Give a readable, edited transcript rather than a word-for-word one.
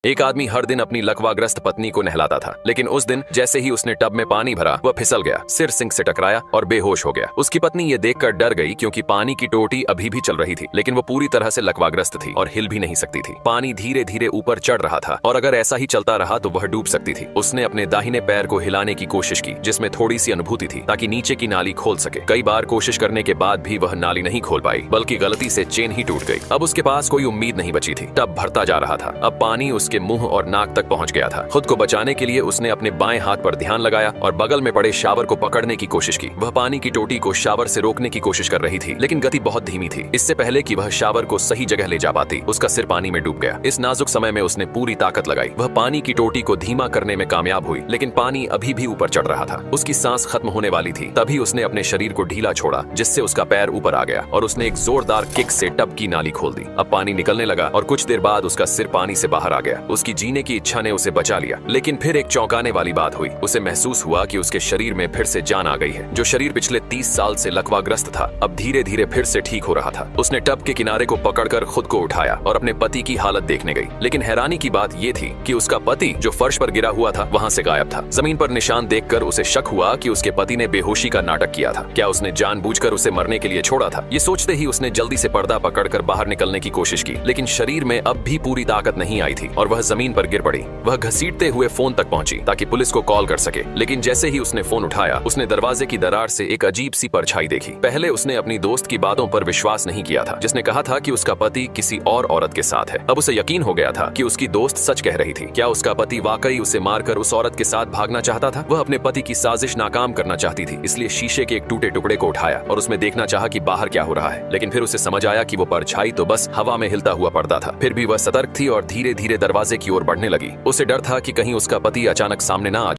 एक आदमी हर दिन अपनी लकवाग्रस्त पत्नी को नहलाता था, लेकिन उस दिन जैसे ही उसने टब में पानी भरा वह फिसल गया, सिर सिंक से टकराया और बेहोश हो गया। उसकी पत्नी ये देखकर डर गई क्योंकि पानी की टोटी अभी भी चल रही थी, लेकिन वो पूरी तरह से लकवाग्रस्त थी और हिल भी नहीं सकती थी। पानी धीरे धीरे ऊपर चढ़ रहा था और अगर ऐसा ही चलता रहा तो वह डूब सकती थी। उसने अपने दाहिने पैर को हिलाने की कोशिश की, जिसमें थोड़ी सी अनुभूति थी, ताकि नीचे की नाली खोल सके। कई बार कोशिश करने के बाद भी वह नाली नहीं खोल पाई, बल्कि गलती से चेन ही टूट गई। अब उसके पास कोई उम्मीद नहीं बची थी। टब भरता जा रहा था। अब पानी उसके मुंह और नाक तक पहुंच गया था। खुद को बचाने के लिए उसने अपने बाएं हाथ पर ध्यान लगाया और बगल में पड़े शावर को पकड़ने की कोशिश की। वह पानी की टोटी को शावर से रोकने की कोशिश कर रही थी, लेकिन गति बहुत धीमी थी। इससे पहले कि वह शावर को सही जगह ले जा पाती, उसका सिर पानी में डूब गया। इस नाजुक समय में उसने पूरी ताकत लगाई। वह पानी की टोटी को धीमा करने में कामयाब हुई, लेकिन पानी अभी भी ऊपर चढ़ रहा था। उसकी सांस खत्म होने वाली थी। तभी उसने अपने शरीर को ढीला छोड़ा, जिससे उसका पैर ऊपर आ गया और उसने एक जोरदार किक से टब की नाली खोल दी। अब पानी निकलने लगा और कुछ देर बाद उसका सिर पानी से बाहर आ गया। उसकी जीने की इच्छा ने उसे बचा लिया, लेकिन फिर एक चौंकाने वाली बात हुई। उसे महसूस हुआ कि उसके शरीर में फिर से जान आ गई है। जो शरीर पिछले 30 साल से लकवाग्रस्त था, अब धीरे धीरे फिर से ठीक हो रहा था। उसने टब के किनारे को पकड़कर खुद को उठाया और अपने पति की हालत देखने गई। लेकिन हैरानी की बात यह थी कि उसका पति जो फर्श पर गिरा हुआ था वहां से गायब था। जमीन पर निशान देखकर उसे शक हुआ कि उसके पति ने बेहोशी का नाटक किया था। क्या उसने जानबूझकर उसे मरने के लिए छोड़ा था? ये सोचते ही उसने जल्दी से पर्दा पकड़कर बाहर निकलने की कोशिश की, लेकिन शरीर में अब भी पूरी ताकत नहीं आई थी और वह जमीन पर गिर पड़ी। वह घसीटते हुए फोन तक पहुंची ताकि पुलिस को कॉल कर सके, लेकिन जैसे ही उसने फोन उठाया उसने दरवाजे की दरार से एक अजीब सी परछाई देखी। पहले उसने अपनी दोस्त की बातों पर विश्वास नहीं किया था, जिसने कहा था कि उसका पति किसी और औरत के साथ है। अब उसे यकीन हो गया था कि उसकी दोस्त सच कह रही थी। क्या उसका पति वाकई उसे मारकर उस औरत के साथ भागना चाहता था? वह अपने पति की साजिश नाकाम करना चाहती थी, इसलिए शीशे के एक टूटे टुकड़े को उठाया और उसमें देखना चाहा कि बाहर क्या हो रहा है। लेकिन फिर उसे समझ आया कि वो परछाई तो बस हवा में हिलता हुआ पर्दा था। फिर भी वह सतर्क थी और धीरे धीरे दरवाजे की ओर बढ़ने लगी। उसे डर था कि कहीं उसका पति अचानक सामने ना आ